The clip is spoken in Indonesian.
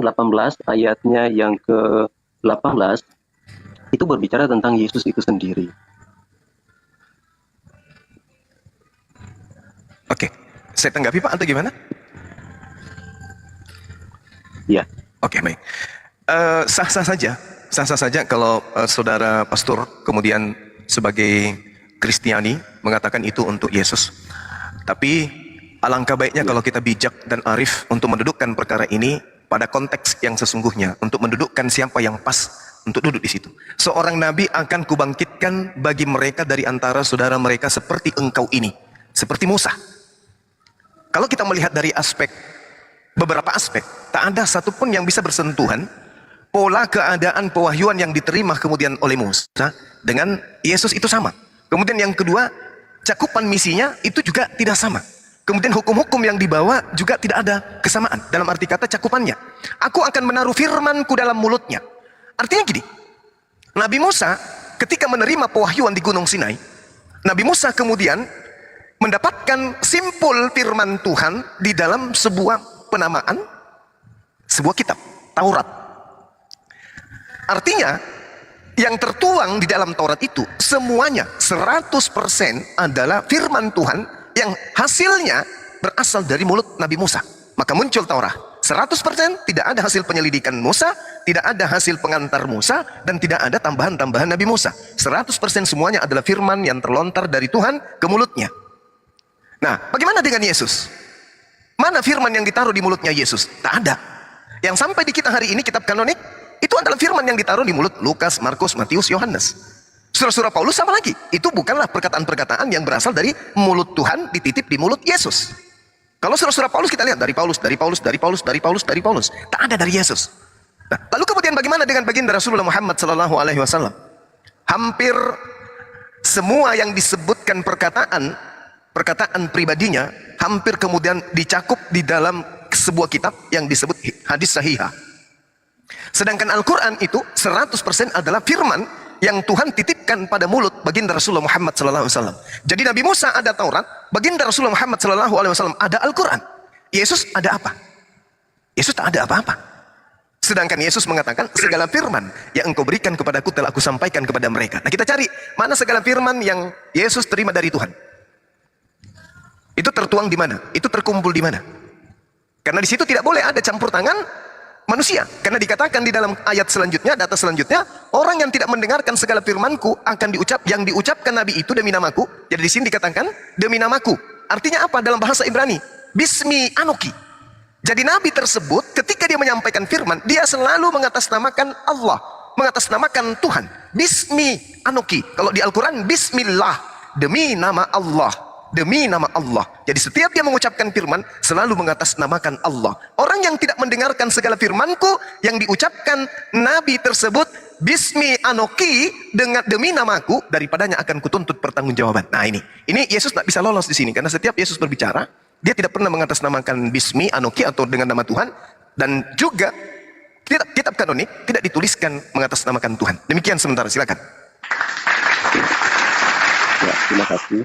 18 ayatnya yang ke-18 itu berbicara tentang Yesus itu sendiri. Oke, saya tanggapi Pak, atau gimana? Ya. Oke, baik. Sah-sah saja kalau saudara pastor kemudian sebagai Kristiani mengatakan itu untuk Yesus. Tapi alangkah baiknya kalau kita bijak dan arif untuk mendudukkan perkara ini pada konteks yang sesungguhnya, untuk mendudukkan siapa yang pas untuk duduk di situ. Seorang nabi akan kubangkitkan bagi mereka dari antara saudara mereka seperti engkau ini, seperti Musa. Kalau kita melihat dari beberapa aspek, tak ada satupun yang bisa bersentuhan pola keadaan pewahyuan yang diterima kemudian oleh Musa dengan Yesus itu sama. Kemudian yang kedua, cakupan misinya itu juga tidak sama. Kemudian hukum-hukum yang dibawa juga tidak ada kesamaan. Dalam arti kata cakupannya. Aku akan menaruh firmanku dalam mulutnya. Artinya gini, Nabi Musa ketika menerima pewahyuan di Gunung Sinai, Nabi Musa kemudian mendapatkan simpul firman Tuhan di dalam sebuah penamaan, sebuah kitab, Taurat. Artinya, yang tertuang di dalam Taurat itu, semuanya 100% adalah firman Tuhan yang hasilnya berasal dari mulut Nabi Musa. Maka muncul Taurat. 100% tidak ada hasil penyelidikan Musa, tidak ada hasil pengantar Musa, dan tidak ada tambahan-tambahan Nabi Musa. 100% semuanya adalah firman yang terlontar dari Tuhan ke mulutnya. Nah, bagaimana dengan Yesus? Mana firman yang ditaruh di mulutnya Yesus? Tak ada. Yang sampai di kita hari ini, kitab kanonik, itu adalah firman yang ditaruh di mulut Lukas, Markus, Matius, Yohanes. Surah-surah Paulus sama lagi. Itu bukanlah perkataan-perkataan yang berasal dari mulut Tuhan dititip di mulut Yesus. Kalau surah-surah Paulus kita lihat dari Paulus. Tak ada dari Yesus. Nah, lalu kemudian bagaimana dengan baginda Rasulullah Muhammad SAW? Hampir semua yang disebutkan perkataan pribadinya hampir kemudian dicakup di dalam sebuah kitab yang disebut hadis sahihah. Sedangkan Al-Quran itu 100% adalah firman yang Tuhan titipkan pada mulut baginda Rasulullah Muhammad SAW. Jadi Nabi Musa ada Taurat, baginda Rasulullah Muhammad SAW ada Al-Quran. Yesus ada apa? Yesus tak ada apa-apa. Sedangkan Yesus mengatakan segala firman yang engkau berikan kepadaku telah aku sampaikan kepada mereka. Nah, kita cari mana segala firman yang Yesus terima dari Tuhan. Itu tertuang di mana? Itu terkumpul di mana? Karena di situ tidak boleh ada campur tangan manusia. Karena dikatakan di dalam ayat selanjutnya, data selanjutnya, orang yang tidak mendengarkan segala firmanku akan yang diucapkan Nabi itu demi namaku. Jadi di sini dikatakan demi namaku. Artinya apa dalam bahasa Ibrani? Bismi Anoki. Jadi Nabi tersebut ketika dia menyampaikan firman, dia selalu mengatasnamakan Allah, mengatasnamakan Tuhan. Bismi Anoki. Kalau di Al-Quran, Bismillah, demi nama Allah. Demi nama Allah. Jadi setiap dia mengucapkan firman selalu mengatasnamakan Allah. Orang yang tidak mendengarkan segala firmanku yang diucapkan Nabi tersebut Bismi Anoki dengan demi namaku, daripadanya akan kutuntut pertanggungjawaban. Nah ini Yesus tidak bisa lolos di sini karena setiap Yesus berbicara dia tidak pernah mengatasnamakan Bismi Anoki atau dengan nama Tuhan, dan juga kitab kanonik tidak dituliskan mengatasnamakan Tuhan. Demikian sementara, silakan. Ya, terima kasih.